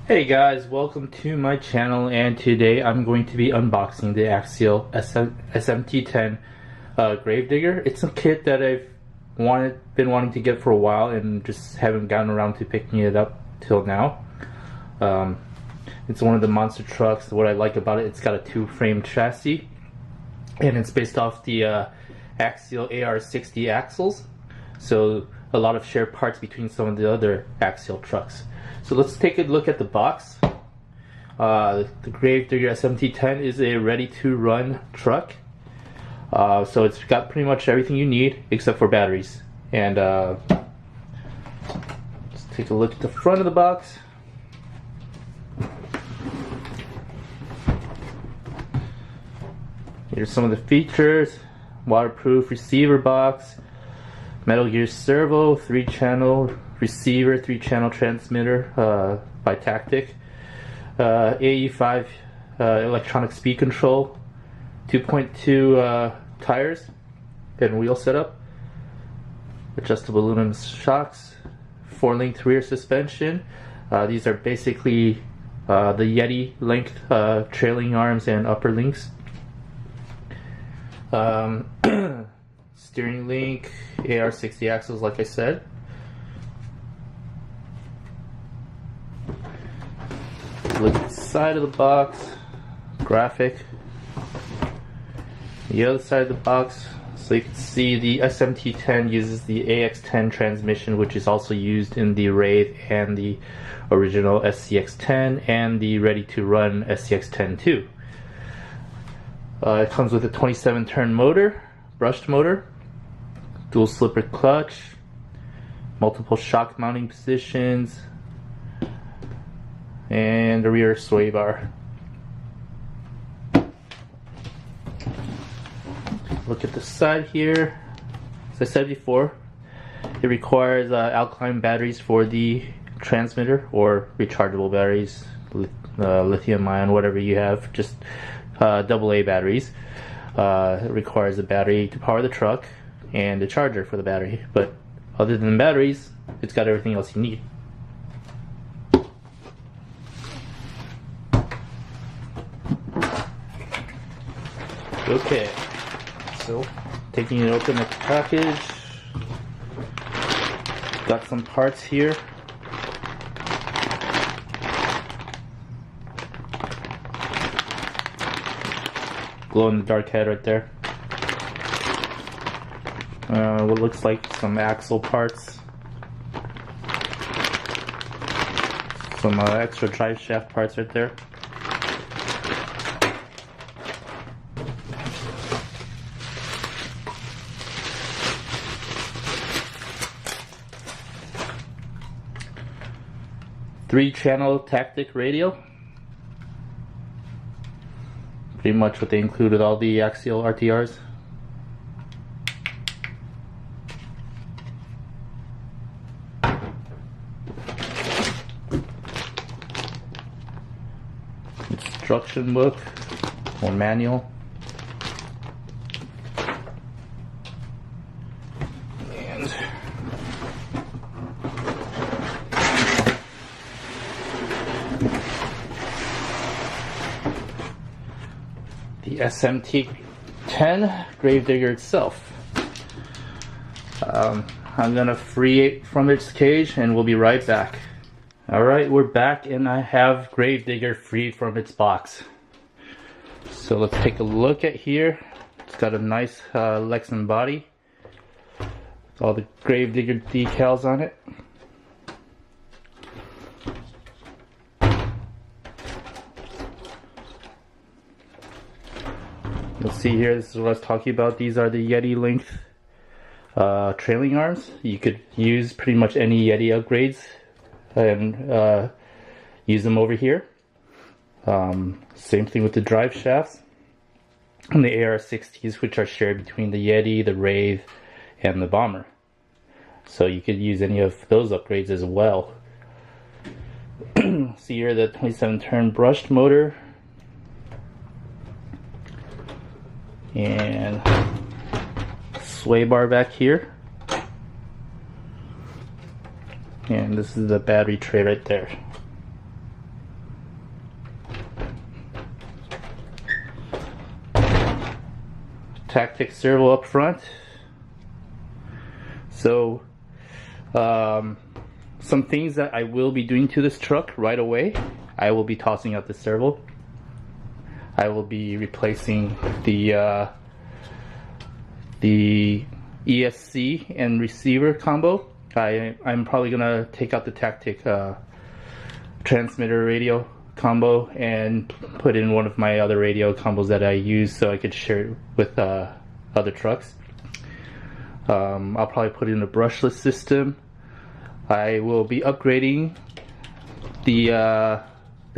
Hey guys, welcome to my channel, and today I'm going to be unboxing the Axial SMT10 Grave Digger. It's a kit that I've been wanting to get for a while and just haven't gotten around to picking it up till now. It's one of the monster trucks. What I like about it, it's got a two-frame chassis, and it's based off the Axial AR60 axles, so a lot of shared parts between some of the other Axial trucks. So let's take a look at the box. The Grave Digger SMT10 is a ready-to-run truck. So it's got pretty much everything you need except for batteries. And let's take a look at the front of the box. Here's some of the features: waterproof receiver box, Metal Gear servo, 3-channel receiver, 3-channel transmitter by Tactic, AE5 electronic speed control, 2.2 tires and wheel setup, adjustable aluminum shocks, 4-length rear suspension. These are basically the Yeti length trailing arms and upper links. Steering link, AR60 axles, like I said. Look at the side of the box, graphic. The other side of the box, so you can see the SMT10 uses the AX10 transmission, which is also used in the Wraith and the original SCX10 and the ready-to-run SCX10 too. It comes with a 27-turn motor, brushed motor, dual slipper clutch, multiple shock mounting positions, and the rear sway bar. Look at the side here. As I said before, it requires alkaline batteries for the transmitter, or rechargeable batteries, lithium ion, whatever you have, just AA batteries. It requires a battery to power the truck and a charger for the battery, but other than batteries, it's got everything else you need. Okay, so taking it open at the package, got some parts here. Glow in the dark head right there. What looks like some axle parts, some extra drive shaft parts right there. Three-channel Tactic radio. Pretty much what they include with all the Axial RTRs. Instruction book or manual. And the SMT10 Grave Digger itself. I'm gonna free it from its cage and we'll be right back. Alright, we're back and I have Grave Digger freed from its box. So let's take a look at here. It's got a nice Lexan body. All the Grave Digger decals on it. You'll see here, this is what I was talking about. These are the Yeti length trailing arms. You could use pretty much any Yeti upgrades and use them over here. Same thing with the drive shafts and the AR60s, which are shared between the Yeti, the Wraith, and the Bomber. So you could use any of those upgrades as well. See here the 27-turn brushed motor. And sway bar back here. And this is the battery tray right there. Tactic servo up front. So some things that I will be doing to this truck right away. I will be tossing out the servo. I will be replacing the ESC and receiver combo. I'm probably gonna take out the Tactic transmitter radio combo and put in one of my other radio combos that I use so I could share it with other trucks. I'll probably put in a brushless system. I will be upgrading the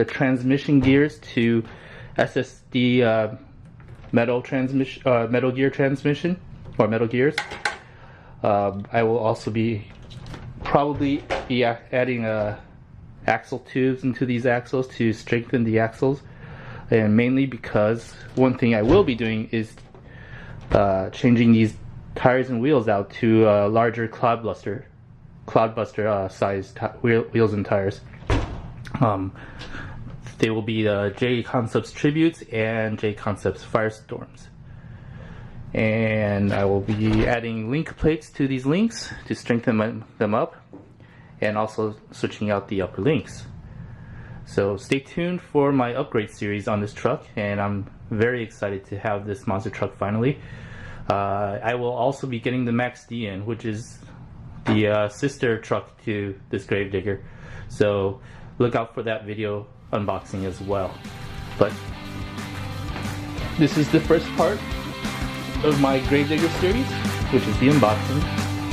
transmission gears to SSD metal gear transmission, or metal gears. I will also probably be adding axle tubes into these axles to strengthen the axles, and mainly because one thing I will be doing is changing these tires and wheels out to larger cloudbuster sized wheels and tires. They will be J Concepts Tributes and J Concepts Firestorms. And I will be adding link plates to these links to strengthen them up, and also switching out the upper links. So stay tuned for my upgrade series on this truck, and I'm very excited to have this monster truck finally. I will also be getting the Max-D in, which is the sister truck to this Grave Digger. So look out for that video unboxing as well. But this is the first part of my Grave Digger series, which is the unboxing,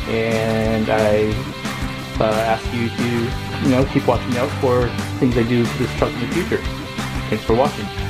and I ask you to keep watching out for things I do to this truck in the future. Thanks for watching.